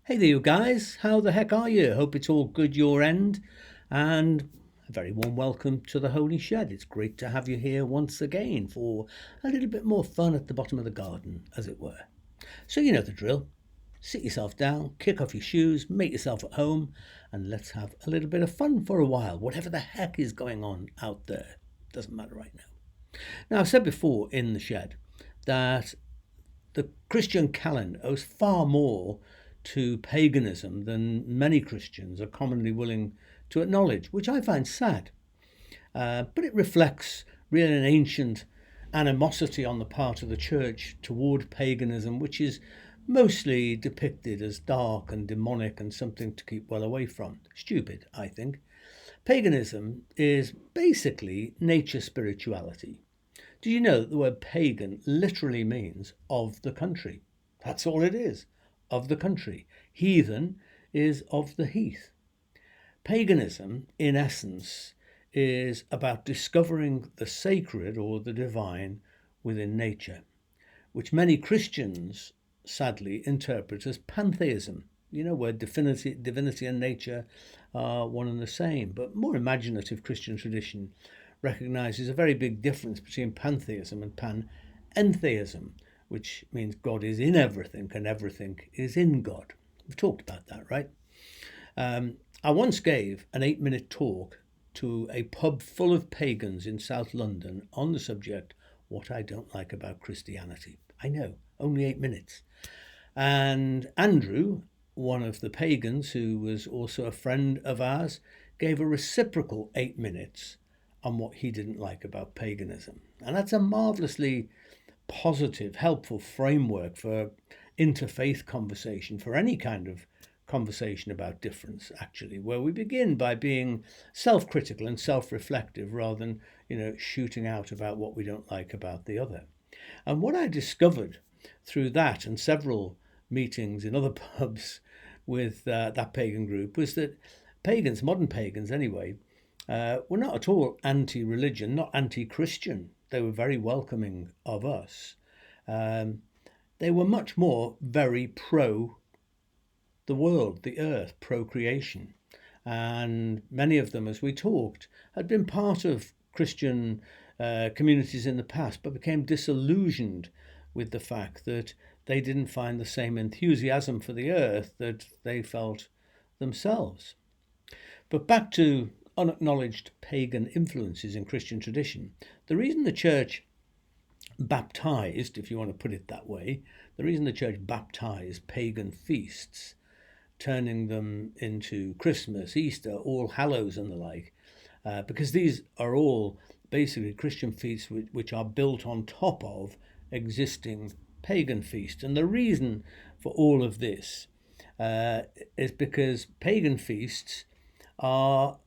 Hey there, you guys. How the heck are you? Hope it's all good your end. And a very warm welcome to the Holy Shed. It's great to have you here once again for a little bit more fun at the bottom of the garden, as it were. So, you know the drill. Sit yourself down, kick off your shoes, make yourself at home, and let's have a little bit of fun for a while. Whatever the heck is going on out there, doesn't matter right now. Now, I've said before in the shed that the Christian calendar owes far more to paganism than many Christians are commonly willing to acknowledge, which I find sad. But it reflects really an ancient animosity on the part of the church toward paganism, which is mostly depicted as dark and demonic and something to keep well away from. Stupid, I think. Paganism is basically nature spirituality. Do you know that the word pagan literally means of the country? That's all it is, of the country. Heathen is of the heath. Paganism, in essence, is about discovering the sacred or the divine within nature, which many Christians sadly interpret as pantheism, where divinity and nature are one and the same. But more imaginative Christian tradition recognizes a very big difference between pantheism and panentheism, which means God is in everything and everything is in God. We've talked about that, right? I once gave an 8-minute talk to a pub full of pagans in South London on the subject, what I don't like about Christianity. I know, only 8 minutes. And Andrew, one of the pagans who was also a friend of ours, gave a reciprocal 8 minutes on what he didn't like about paganism. And that's a marvelously positive, helpful framework for interfaith conversation, for any kind of conversation about difference, actually, where we begin by being self-critical and self-reflective rather than, shooting out about what we don't like about the other. And what I discovered through that and several meetings in other pubs with that pagan group was that pagans, modern pagans anyway, were not at all anti-religion, not anti-Christian. They were very welcoming of us. They were much more very pro the world, the earth, pro-creation. And many of them, as we talked, had been part of Christian communities in the past, but became disillusioned with the fact that they didn't find the same enthusiasm for the earth that they felt themselves. But back to unacknowledged pagan influences in Christian tradition. The reason the church baptized, if you want to put it that way, the reason the church baptized pagan feasts, turning them into Christmas, Easter, All Hallows and the like, because these are all basically Christian feasts which are built on top of existing pagan feasts. And the reason for all of this is because pagan feasts are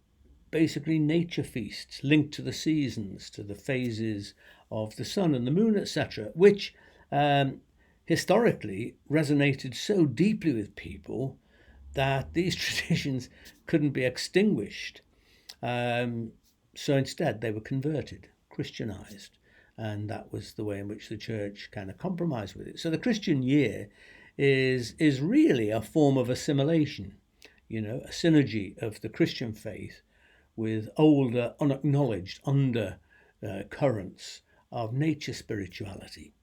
basically nature feasts linked to the seasons, to the phases of the sun and the moon, etc., which historically resonated so deeply with people that these traditions couldn't be extinguished. So instead, they were converted, Christianized, and that was the way in which the church kind of compromised with it. So the Christian year is really a form of assimilation, a synergy of the Christian faith with older, unacknowledged undercurrents of nature spirituality.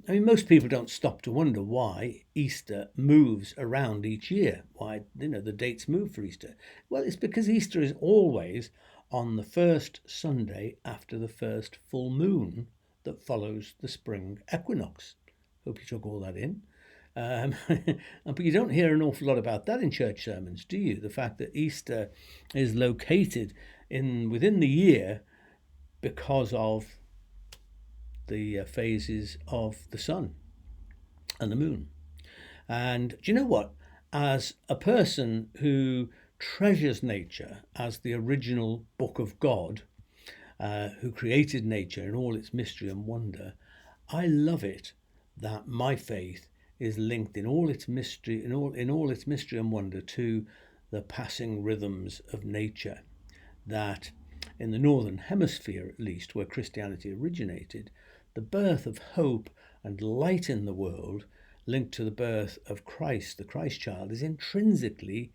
Most people don't stop to wonder why Easter moves around each year, why the dates move for Easter. Well, it's because Easter is always on the first Sunday after the first full moon that follows the spring equinox. Hope you took all that in. But you don't hear an awful lot about that in church sermons, do you? The fact that Easter is located within the year because of the phases of the sun and the moon. And do you know what? As a person who treasures nature as the original book of God, who created nature in all its mystery and wonder, I love it that my faith is linked in all its mystery, in all its mystery and wonder to the passing rhythms of nature. That in the northern hemisphere, at least, where Christianity originated, the birth of hope and light in the world linked to the birth of Christ, the Christ child, is intrinsically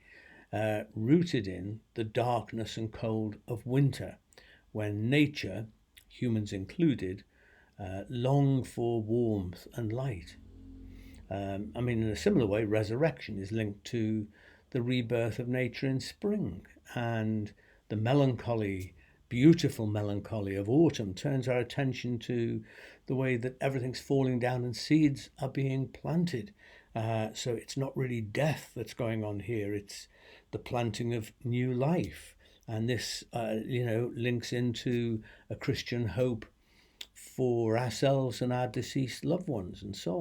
rooted in the darkness and cold of winter, when nature, humans included, long for warmth and light. In a similar way, resurrection is linked to the rebirth of nature in spring, and the melancholy, beautiful melancholy of autumn turns our attention to the way that everything's falling down and seeds are being planted. So it's not really death that's going on here, it's the planting of new life. And this, links into a Christian hope for ourselves and our deceased loved ones and so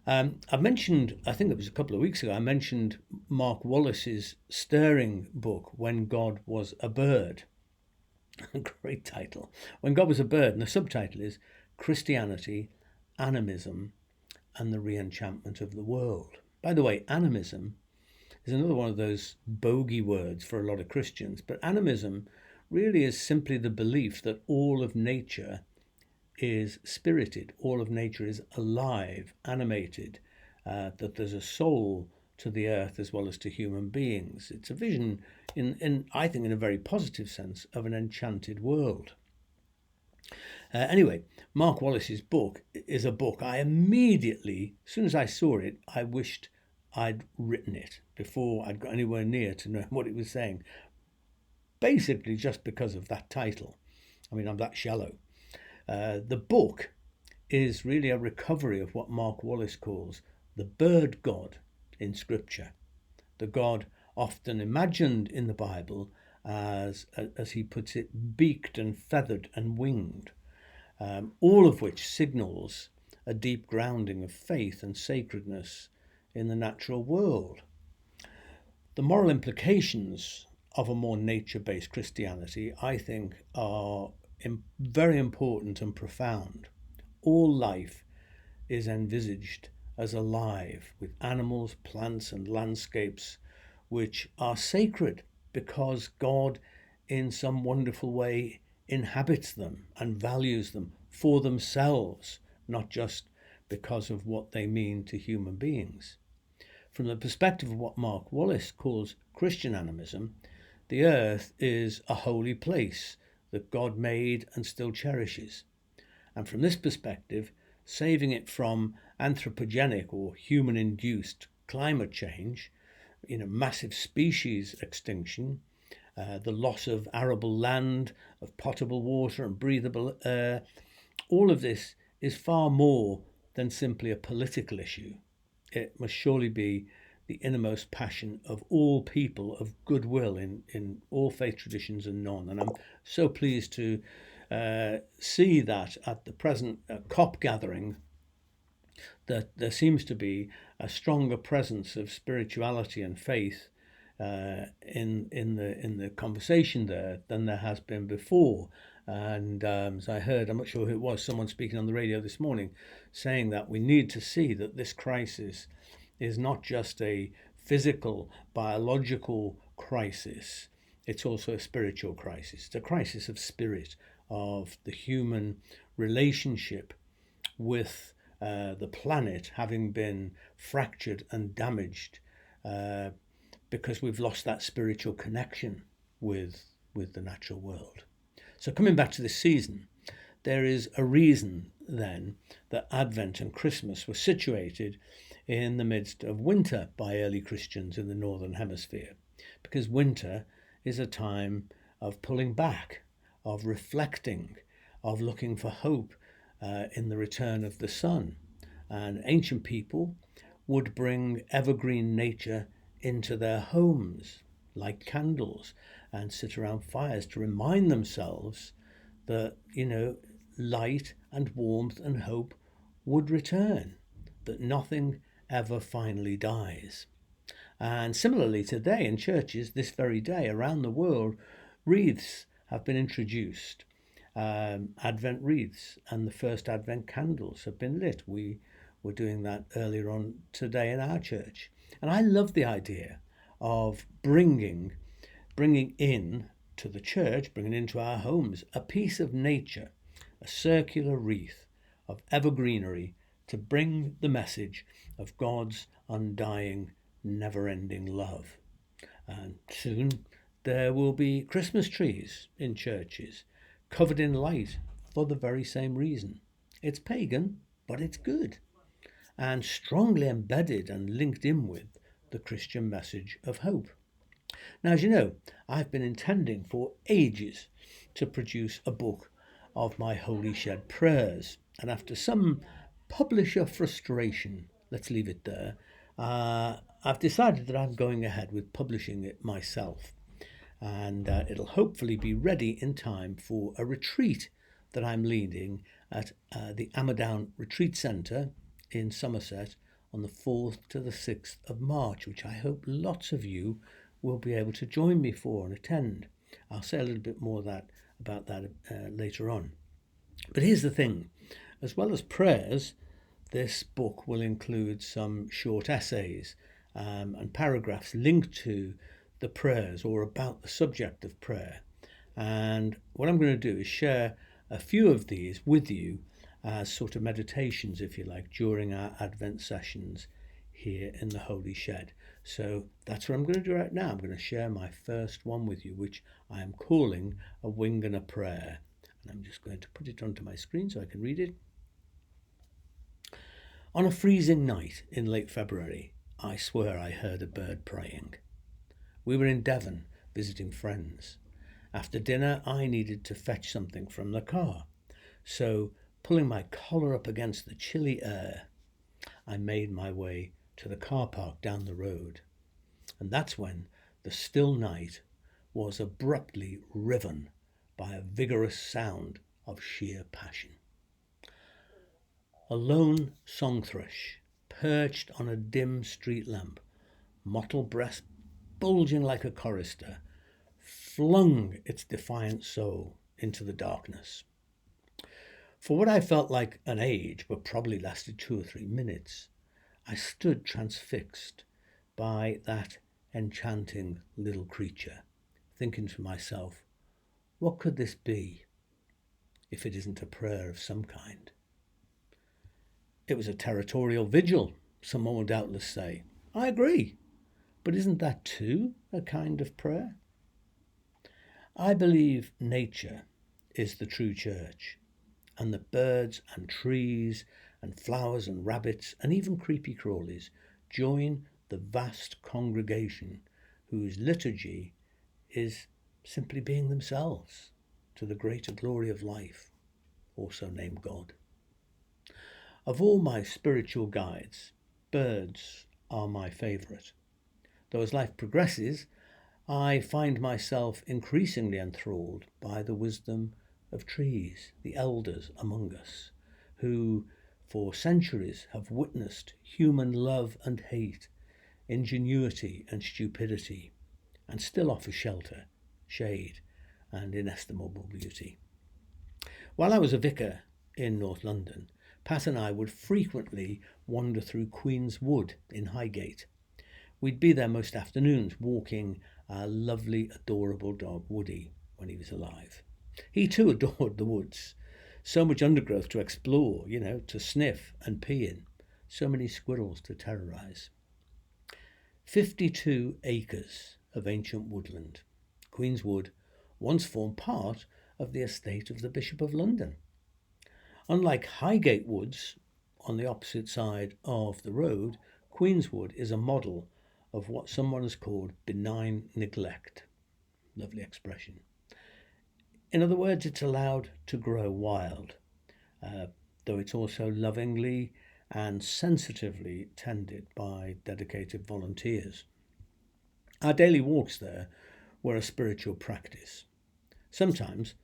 on. I mentioned, I think it was a couple of weeks ago, I mentioned Mark Wallace's stirring book, When God Was a Bird. Great title. When God Was a Bird, and the subtitle is Christianity, Animism, and the Re-Enchantment of the World. By the way, animism is another one of those bogey words for a lot of Christians, but animism really is simply the belief that all of nature is spirited, all of nature is alive, animated, that there's a soul to the earth as well as to human beings. It's a vision, I think, in a very positive sense, of an enchanted world. Anyway, Mark Wallace's book is a book I immediately, as soon as I saw it, I wished I'd written it before I'd got anywhere near to know what it was saying. Basically, just because of that title. I'm that shallow. The book is really a recovery of what Mark Wallace calls the bird god in Scripture, the God often imagined in the Bible as he puts it, beaked and feathered and winged, all of which signals a deep grounding of faith and sacredness in the natural world. The moral implications of a more nature-based Christianity, I think, are very important and profound. All life is envisaged as alive, with animals, plants, and landscapes which are sacred because God, in some wonderful way, inhabits them and values them for themselves, not just because of what they mean to human beings. From the perspective of what Mark Wallace calls Christian animism, the earth is a holy place that God made and still cherishes. And from this perspective, saving it from anthropogenic or human-induced climate change, massive species extinction, the loss of arable land, of potable water and breathable air, all of this is far more than simply a political issue. It must surely be the innermost passion of all people of goodwill in all faith traditions and none. And I'm so pleased to see that at the present COP gathering, that there seems to be a stronger presence of spirituality and faith in the conversation there than there has been before. And as I heard, I'm not sure who it was, someone speaking on the radio this morning, saying that we need to see that this crisis is not just a physical, biological crisis, it's also a spiritual crisis. It's a crisis of spirit, of the human relationship with the planet having been fractured and damaged because we've lost that spiritual connection with the natural world. So coming back to this season, there is a reason then that Advent and Christmas were situated in the midst of winter by early Christians in the Northern Hemisphere, because winter is a time of pulling back, of reflecting, of looking for hope in the return of the sun. And ancient people would bring evergreen nature into their homes, like candles, and sit around fires to remind themselves that, light and warmth and hope would return, that nothing ever finally dies. And similarly today in churches, this very day around the world, wreaths have been introduced. Advent wreaths and the first Advent candles have been lit. We were doing that earlier on today in our church. And I love the idea of bringing in to the church, bringing into our homes, a piece of nature, a circular wreath of evergreenery to bring the message of God's undying, never-ending love. And soon there will be Christmas trees in churches, covered in light for the very same reason. It's pagan, but it's good, and strongly embedded and linked in with the Christian message of hope. Now, as you know, I've been intending for ages to produce a book of my Holy Shed prayers, and after some publisher frustration, let's leave it there, I've decided that I'm going ahead with publishing it myself, and it'll hopefully be ready in time for a retreat that I'm leading at the Amadown Retreat Centre in Somerset on the 4th to the 6th of March, which I hope lots of you will be able to join me for and attend. I'll say a little bit more about that later on. But here's the thing, as well as prayers, this book will include some short essays and paragraphs linked to the prayers or about the subject of prayer. And what I'm going to do is share a few of these with you as sort of meditations, if you like, during our Advent sessions here in the Holy Shed. So that's what I'm going to do right now. I'm going to share my first one with you, which I am calling A Wing and a Prayer. And I'm just going to put it onto my screen so I can read it. On a freezing night in late February, I swear I heard a bird praying. We were in Devon visiting friends. After dinner, I needed to fetch something from the car. So, pulling my collar up against the chilly air, I made my way to the car park down the road. And that's when the still night was abruptly riven by a vigorous sound of sheer passion. A lone song thrush, perched on a dim street lamp, mottled breast bulging like a chorister, flung its defiant soul into the darkness. For what I felt like an age, but probably lasted 2 or 3 minutes, I stood transfixed by that enchanting little creature, thinking to myself, what could this be if it isn't a prayer of some kind? It was a territorial vigil, someone will doubtless say. I agree, but isn't that too a kind of prayer? I believe nature is the true church, and that birds and trees and flowers and rabbits and even creepy crawlies join the vast congregation whose liturgy is simply being themselves to the greater glory of life, also named God. Of all my spiritual guides, birds are my favourite, though as life progresses, I find myself increasingly enthralled by the wisdom of trees, the elders among us, who for centuries have witnessed human love and hate, ingenuity and stupidity, and still offer shelter, shade, and inestimable beauty. While I was a vicar in North London, Pat and I would frequently wander through Queen's Wood in Highgate. We'd be there most afternoons walking our lovely, adorable dog Woody when he was alive. He too adored the woods. So much undergrowth to explore, to sniff and pee in. So many squirrels to terrorise. 52 acres of ancient woodland. Queen's Wood once formed part of the estate of the Bishop of London. Unlike Highgate Woods, on the opposite side of the road, Queen's Wood is a model of what someone has called benign neglect. Lovely expression. In other words, it's allowed to grow wild, though it's also lovingly and sensitively tended by dedicated volunteers. Our daily walks there were a spiritual practice. Sometimes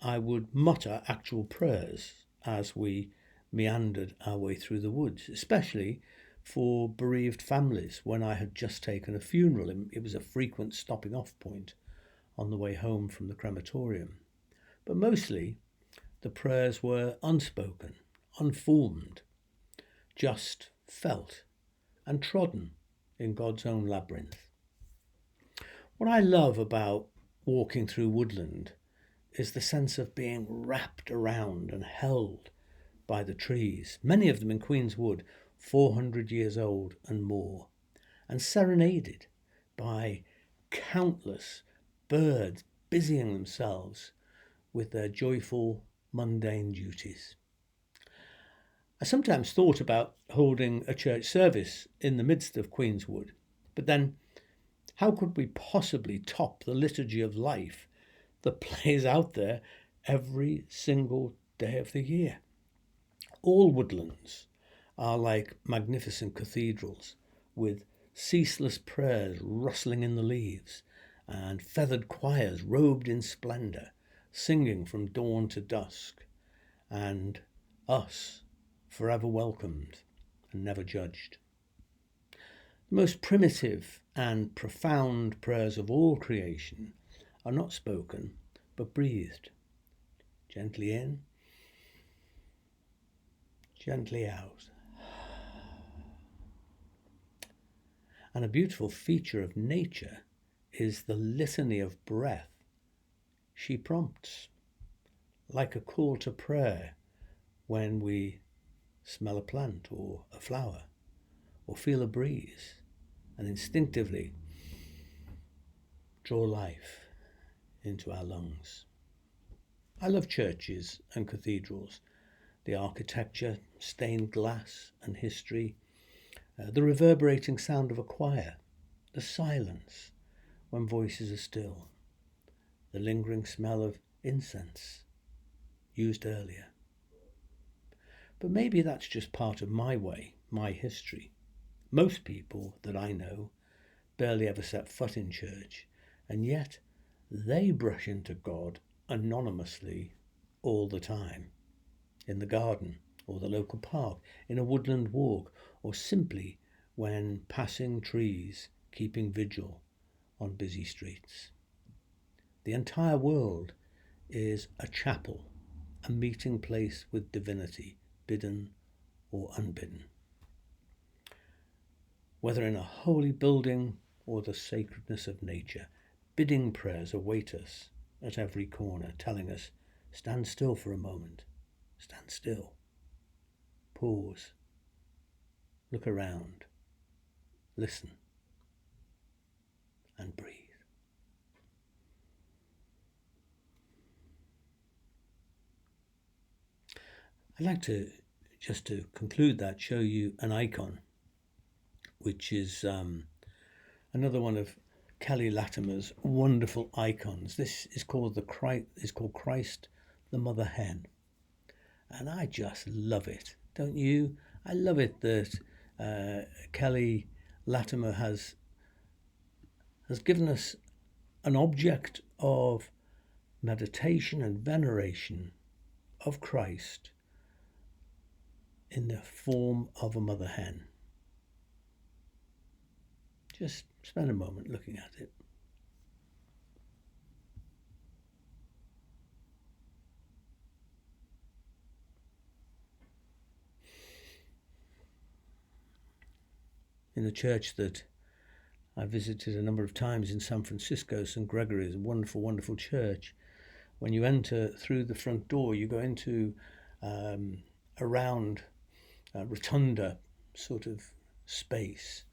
I would mutter actual prayers as we meandered our way through the woods, especially for bereaved families when I had just taken a funeral. It was a frequent stopping off point on the way home from the crematorium. But mostly the prayers were unspoken, unformed, just felt and trodden in God's own labyrinth. What I love about walking through woodland is the sense of being wrapped around and held by the trees, many of them in Queen's Wood, 400 years old and more, and serenaded by countless birds busying themselves with their joyful, mundane duties. I sometimes thought about holding a church service in the midst of Queen's Wood, but then how could we possibly top the liturgy of life that plays out there every single day of the year? All woodlands are like magnificent cathedrals with ceaseless prayers rustling in the leaves and feathered choirs robed in splendour, singing from dawn to dusk, and us forever welcomed and never judged. The most primitive and profound prayers of all creation are not spoken but breathed, gently in, gently out. And a beautiful feature of nature is the litany of breath she prompts, like a call to prayer when we smell a plant or a flower or feel a breeze and instinctively draw life into our lungs. I love churches and cathedrals, the architecture, stained glass and history, the reverberating sound of a choir, the silence when voices are still, the lingering smell of incense used earlier. But maybe that's just part of my way, my history. Most people that I know barely ever set foot in church, and yet they brush into God anonymously all the time, in the garden or the local park, in a woodland walk, or simply when passing trees keeping vigil on busy streets. The entire world is a chapel, a meeting place with divinity, bidden or unbidden. Whether in a holy building or the sacredness of nature, bidding prayers await us at every corner, telling us, stand still for a moment, stand still, pause, look around, listen, and breathe. I'd like to, just to conclude that, show you an icon, which is another one of Kelly Latimer's wonderful icons. This is called Christ the Mother Hen, and I just love it, don't you? I love it that Kelly Latimer has given us an object of meditation and veneration of Christ in the form of a mother hen. Just spend a moment looking at it. In a church that I visited a number of times in San Francisco, St. Gregory's, a wonderful, wonderful church. When you enter through the front door, you go into a round rotunda sort of space,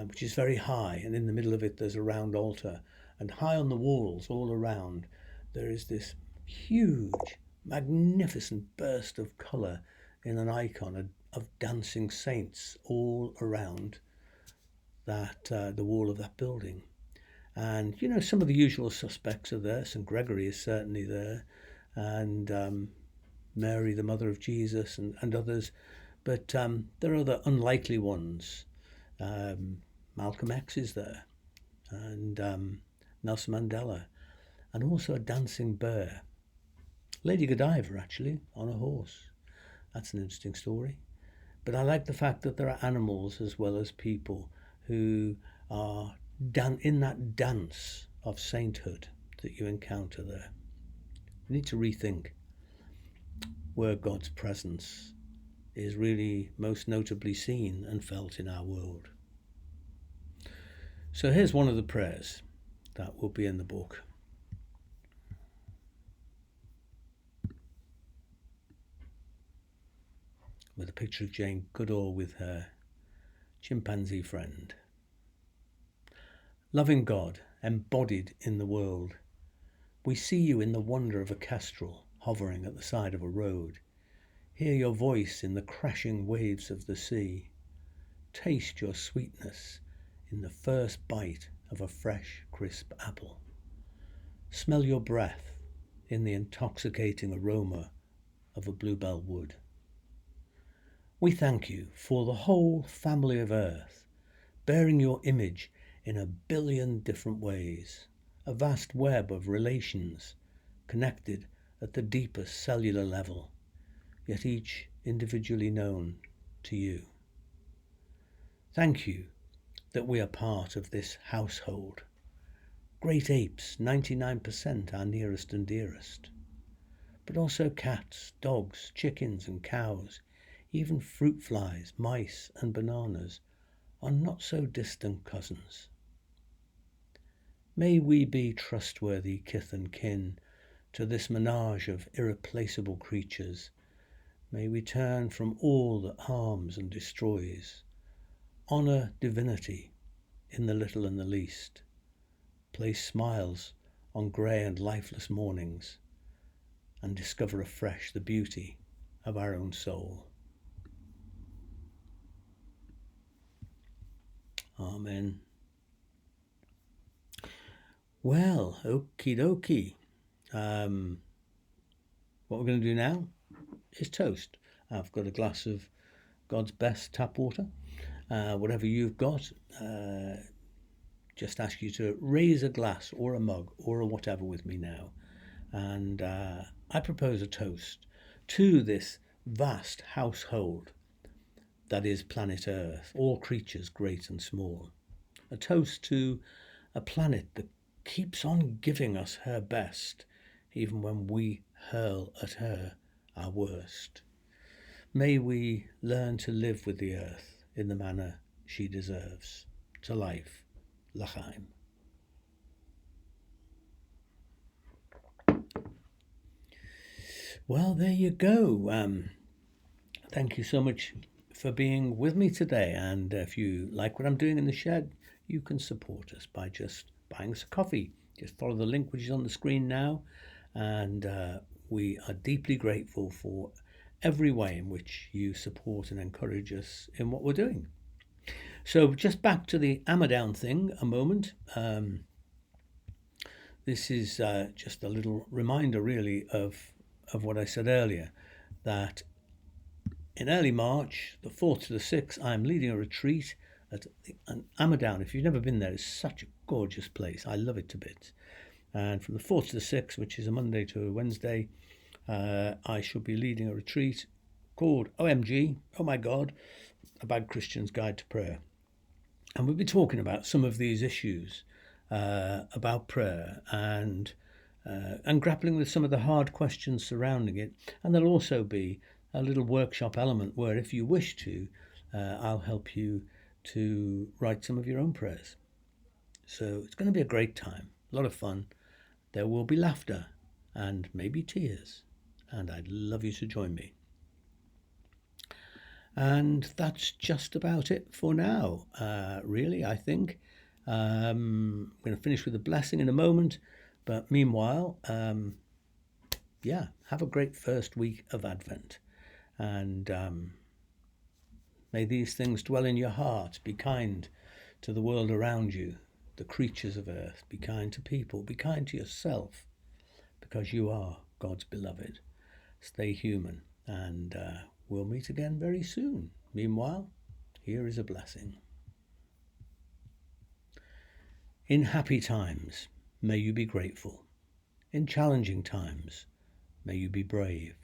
which is very high, and in the middle of it there's a round altar, and high on the walls all around there is this huge, magnificent burst of colour in an icon of dancing saints all around that the wall of that building. And you know, some of the usual suspects are there. St. Gregory is certainly there, and Mary, the mother of Jesus, and others. But there are other unlikely ones. Malcolm X is there, and Nelson Mandela, and also a dancing bear. Lady Godiva, actually, on a horse. That's an interesting story. But I like the fact that there are animals as well as people who are in that dance of sainthood that you encounter there. We need to rethink where God's presence is really most notably seen and felt in our world. So here's one of the prayers that will be in the book. with a picture of Jane Goodall with her chimpanzee friend. Loving God, embodied in the world, we see you in the wonder of a kestrel hovering at the side of a road. Hear your voice in the crashing waves of the sea. Taste your sweetness in the first bite of a fresh, crisp apple. Smell your breath in the intoxicating aroma of a bluebell wood. We thank you for the whole family of Earth, bearing your image in a billion different ways, a vast web of relations connected at the deepest cellular level, yet each individually known to you. Thank you that we are part of this household. Great apes, 99% our nearest and dearest, but also cats, dogs, chickens and cows, even fruit flies, mice and bananas are not so distant cousins. May we be trustworthy kith and kin to this menage of irreplaceable creatures. May we turn from all that harms and destroys, honour divinity in the little and the least, place smiles on grey and lifeless mornings, and discover afresh the beauty of our own soul. Amen. Well, okie dokie. What we're going to do now is toast. I've got a glass of God's best tap water. Whatever you've got, just ask you to raise a glass or a mug or a whatever with me now. And I propose a toast to this vast household that is planet Earth, all creatures great and small. A toast to a planet that keeps on giving us her best, even when we hurl at her our worst. May we learn to live with the earth in the manner she deserves. To life, L'chaim. Well, there you go. Thank you so much for being with me today. And if you like what I'm doing in the shed, you can support us by just buying us a coffee. Just follow the link which is on the screen now. And we are deeply grateful for every way in which you support and encourage us in what we're doing. So just back to the Amadown thing a moment. This is just a little reminder really of what I said earlier, that in early March, the 4th to the 6th, I'm leading a retreat at Amadown. If you've never been there, it's such a gorgeous place. I love it to bits. And from the 4th to the 6th, which is a Monday to a Wednesday, I shall be leading a retreat called OMG, Oh My God, A Bad Christian's Guide to Prayer. And we'll be talking about some of these issues about prayer and grappling with some of the hard questions surrounding it. And there'll also be a little workshop element where, if you wish to, I'll help you to write some of your own prayers. So it's going to be a great time, a lot of fun. There will be laughter and maybe tears, and I'd love you to join me. And that's just about it for now, really, I think. I'm going to finish with a blessing in a moment, but meanwhile, have a great first week of Advent. And may these things dwell in your heart. Be kind to the world around you, the creatures of earth. Be kind to people. Be kind to yourself, because you are God's beloved. Stay human, and we'll meet again very soon. Meanwhile, here is a blessing. In happy times, may you be grateful. In challenging times, may you be brave.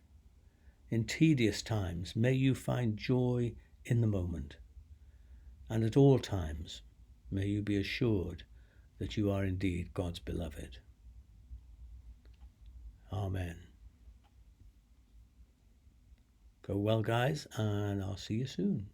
In tedious times, may you find joy in the moment. And at all times, may you be assured that you are indeed God's beloved. Amen. Go well, guys, and I'll see you soon.